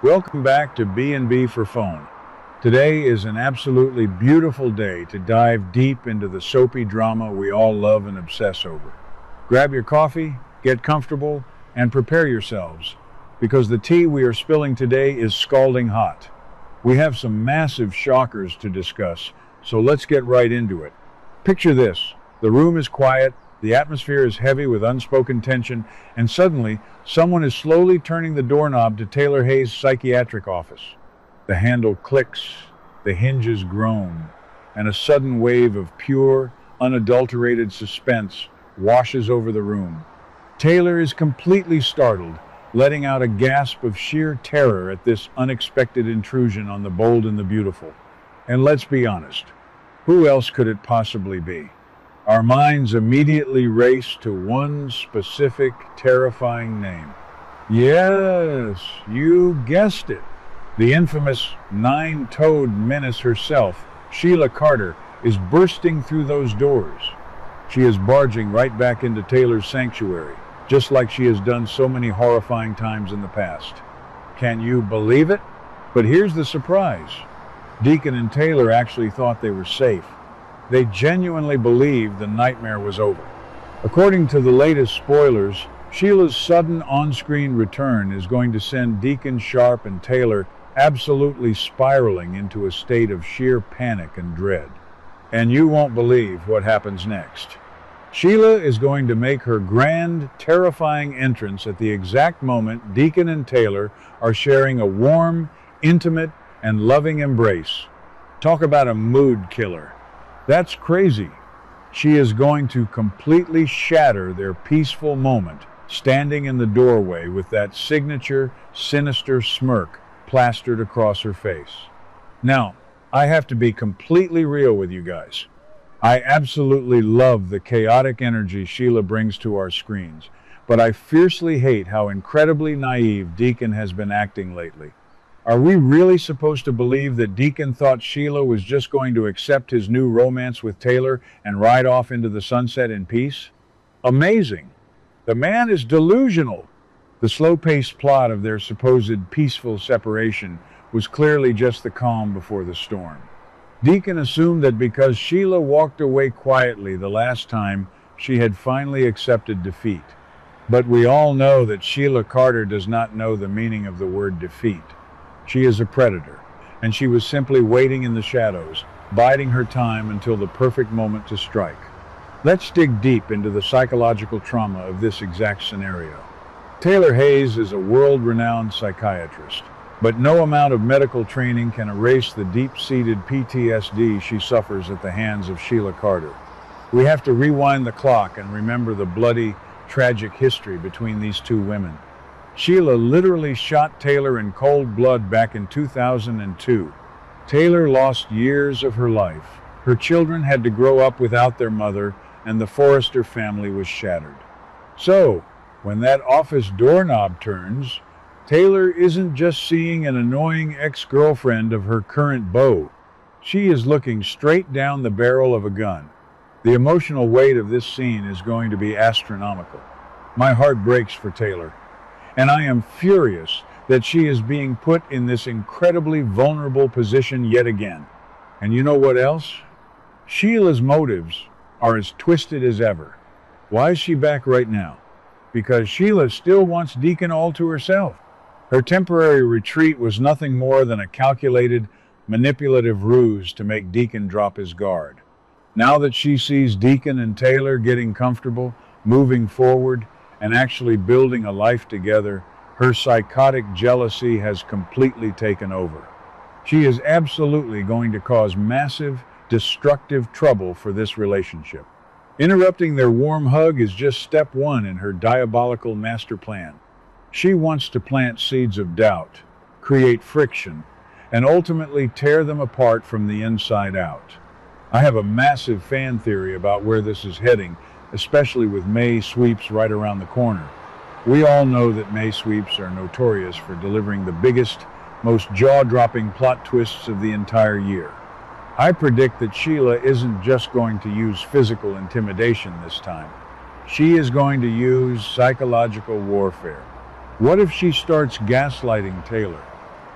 Welcome back to B&B for Phone. Today is an absolutely beautiful day to dive deep into the soapy drama we all love and obsess over. Grab your coffee, get comfortable, and prepare yourselves, because the tea we are spilling today is scalding hot. We have some massive shockers to discuss, so let's get right into it. Picture this: the room is quiet, the atmosphere is heavy with unspoken tension, and suddenly, someone is slowly turning the doorknob to Taylor Hayes' psychiatric office. The handle clicks, the hinges groan, and a sudden wave of pure, unadulterated suspense washes over the room. Taylor is completely startled, letting out a gasp of sheer terror at this unexpected intrusion on the bold and the beautiful. And let's be honest, who else could it possibly be? Our minds immediately race to one specific, terrifying name. Yes, you guessed it. The infamous nine-toed menace herself, Sheila Carter, is bursting through those doors. She is barging right back into Taylor's sanctuary, just like she has done so many horrifying times in the past. Can you believe it? But here's the surprise. Deacon and Taylor actually thought they were safe. They genuinely believed the nightmare was over. According to the latest spoilers, Sheila's sudden on-screen return is going to send Deacon, Sharp, and Taylor absolutely spiraling into a state of sheer panic and dread. And you won't believe what happens next. Sheila is going to make her grand, terrifying entrance at the exact moment Deacon and Taylor are sharing a warm, intimate, and loving embrace. Talk about a mood killer. That's crazy. She is going to completely shatter their peaceful moment, standing in the doorway with that signature, sinister smirk plastered across her face. Now, I have to be completely real with you guys. I absolutely love the chaotic energy Sheila brings to our screens, but I fiercely hate how incredibly naive Deacon has been acting lately. Are we really supposed to believe that Deacon thought Sheila was just going to accept his new romance with Taylor and ride off into the sunset in peace? Amazing. The man is delusional. The slow-paced plot of their supposed peaceful separation was clearly just the calm before the storm. Deacon assumed that because Sheila walked away quietly the last time, she had finally accepted defeat. But we all know that Sheila Carter does not know the meaning of the word defeat. She is a predator, and she was simply waiting in the shadows, biding her time until the perfect moment to strike. Let's dig deep into the psychological trauma of this exact scenario. Taylor Hayes is a world-renowned psychiatrist, but no amount of medical training can erase the deep-seated PTSD she suffers at the hands of Sheila Carter. We have to rewind the clock and remember the bloody, tragic history between these two women. Sheila literally shot Taylor in cold blood back in 2002. Taylor lost years of her life. Her children had to grow up without their mother, and the Forrester family was shattered. So, when that office doorknob turns, Taylor isn't just seeing an annoying ex-girlfriend of her current beau. She is looking straight down the barrel of a gun. The emotional weight of this scene is going to be astronomical. My heart breaks for Taylor. And I am furious that she is being put in this incredibly vulnerable position yet again. And you know what else? Sheila's motives are as twisted as ever. Why is she back right now? Because Sheila still wants Deacon all to herself. Her temporary retreat was nothing more than a calculated, manipulative ruse to make Deacon drop his guard. Now that she sees Deacon and Taylor getting comfortable, moving forward, and actually building a life together, her psychotic jealousy has completely taken over. She is absolutely going to cause massive, destructive trouble for this relationship. Interrupting their warm hug is just step one in her diabolical master plan. She wants to plant seeds of doubt, create friction, and ultimately tear them apart from the inside out. I have a massive fan theory about where this is heading, especially with May sweeps right around the corner. We all know that May sweeps are notorious for delivering the biggest, most jaw-dropping plot twists of the entire year. I predict that Sheila isn't just going to use physical intimidation this time. She is going to use psychological warfare. What if she starts gaslighting Taylor,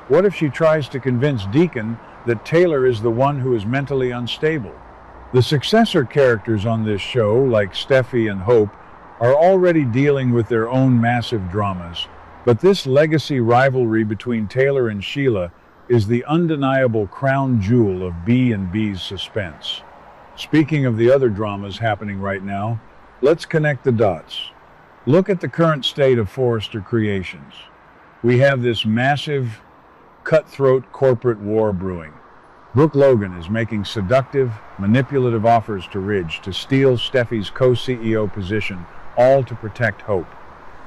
What if she tries to convince Deacon that Taylor is the one who is mentally unstable? The successor characters on this show, like Steffi and Hope, are already dealing with their own massive dramas, but this legacy rivalry between Taylor and Sheila is the undeniable crown jewel of B&B's suspense. Speaking of the other dramas happening right now, let's connect the dots. Look at the current state of Forrester Creations. We have this massive, cutthroat corporate war brewing. Brooke Logan is making seductive, manipulative offers to Ridge to steal Steffi's co-CEO position, all to protect Hope.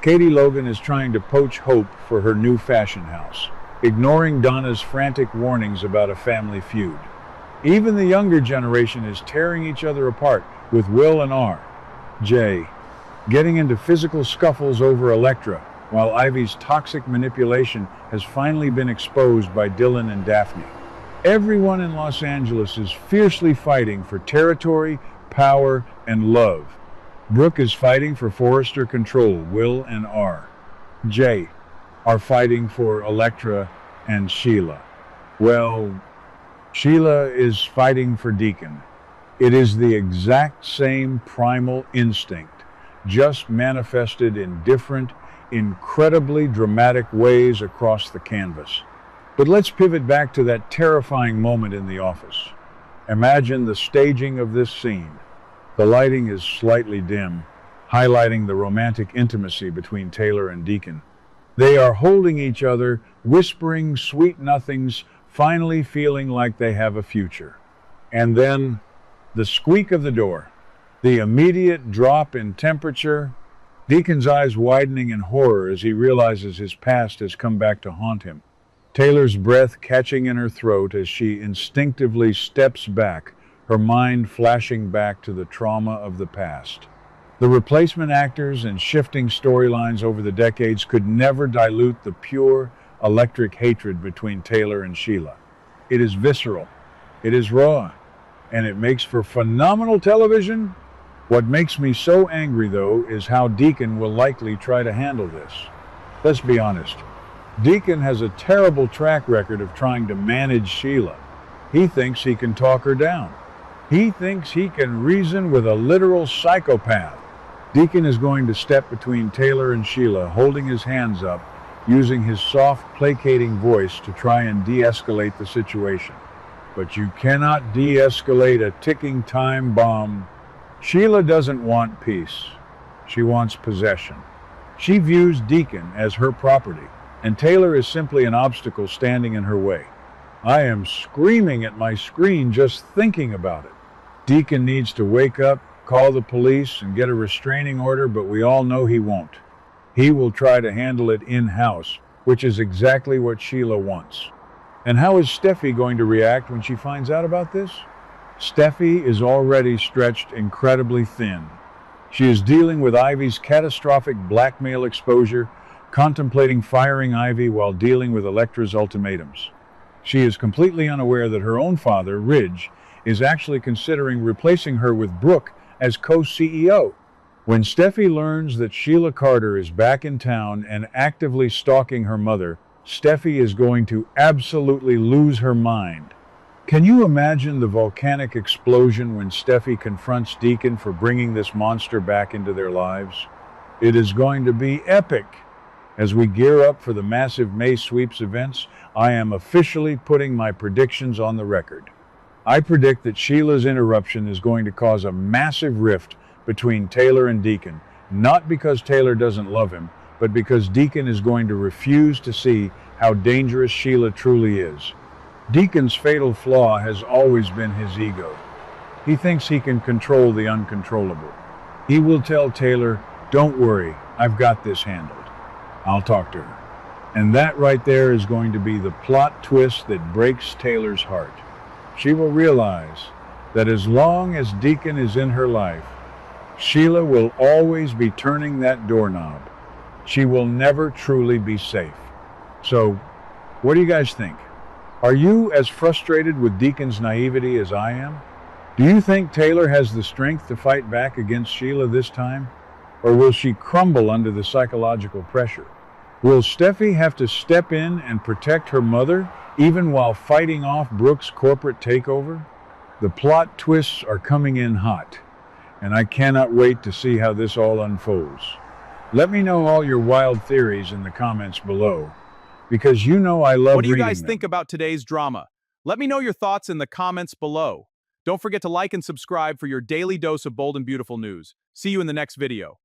Katie Logan is trying to poach Hope for her new fashion house, ignoring Donna's frantic warnings about a family feud. Even the younger generation is tearing each other apart, with Will and Jay getting into physical scuffles over Elektra, while Ivy's toxic manipulation has finally been exposed by Dylan and Daphne. Everyone in Los Angeles is fiercely fighting for territory, power, and love. Brooke is fighting for Forrester control. Will and Jay are fighting for Elektra and Sheila. Well, Sheila is fighting for Deacon. It is the exact same primal instinct, just manifested in different, incredibly dramatic ways across the canvas. But let's pivot back to that terrifying moment in the office. Imagine the staging of this scene. The lighting is slightly dim, highlighting the romantic intimacy between Taylor and Deacon. They are holding each other, whispering sweet nothings, finally feeling like they have a future. And then, the squeak of the door. The immediate drop in temperature. Deacon's eyes widening in horror as he realizes his past has come back to haunt him. Taylor's breath catching in her throat as she instinctively steps back, her mind flashing back to the trauma of the past. The replacement actors and shifting storylines over the decades could never dilute the pure, electric hatred between Taylor and Sheila. It is visceral, it is raw, and it makes for phenomenal television. What makes me so angry, though, is how Deacon will likely try to handle this. Let's be honest. Deacon has a terrible track record of trying to manage Sheila. He thinks he can talk her down. He thinks he can reason with a literal psychopath. Deacon is going to step between Taylor and Sheila, holding his hands up, using his soft, placating voice to try and de-escalate the situation. But you cannot de-escalate a ticking time bomb. Sheila doesn't want peace. She wants possession. She views Deacon as her property, and Taylor is simply an obstacle standing in her way. I am screaming at my screen just thinking about it. Deacon needs to wake up, call the police, and get a restraining order, but we all know he won't. He will try to handle it in-house, which is exactly what Sheila wants. And how is Steffi going to react when she finds out about this? Steffi is already stretched incredibly thin. She is dealing with Ivy's catastrophic blackmail exposure, contemplating firing Ivy while dealing with Elektra's ultimatums. She is completely unaware that her own father, Ridge, is actually considering replacing her with Brooke as co-CEO. When Steffi learns that Sheila Carter is back in town and actively stalking her mother, Steffi is going to absolutely lose her mind. Can you imagine the volcanic explosion when Steffi confronts Deacon for bringing this monster back into their lives? It is going to be epic. As we gear up for the massive May Sweeps events, I am officially putting my predictions on the record. I predict that Sheila's interruption is going to cause a massive rift between Taylor and Deacon, not because Taylor doesn't love him, but because Deacon is going to refuse to see how dangerous Sheila truly is. Deacon's fatal flaw has always been his ego. He thinks he can control the uncontrollable. He will tell Taylor, "Don't worry, I've got this handled. I'll talk to her." And that right there is going to be the plot twist that breaks Taylor's heart. She will realize that as long as Deacon is in her life, Sheila will always be turning that doorknob. She will never truly be safe. So, what do you guys think? Are you as frustrated with Deacon's naivety as I am? Do you think Taylor has the strength to fight back against Sheila this time? Or will she crumble under the psychological pressure? Will Steffi have to step in and protect her mother, even while fighting off Brooke's corporate takeover? The plot twists are coming in hot, and I cannot wait to see how this all unfolds. Let me know all your wild theories in the comments below, because you know I love What do you reading guys think them. about today's drama? Let me know your thoughts in the comments below. Don't forget to like and subscribe for your daily dose of bold and beautiful news. See you in the next video.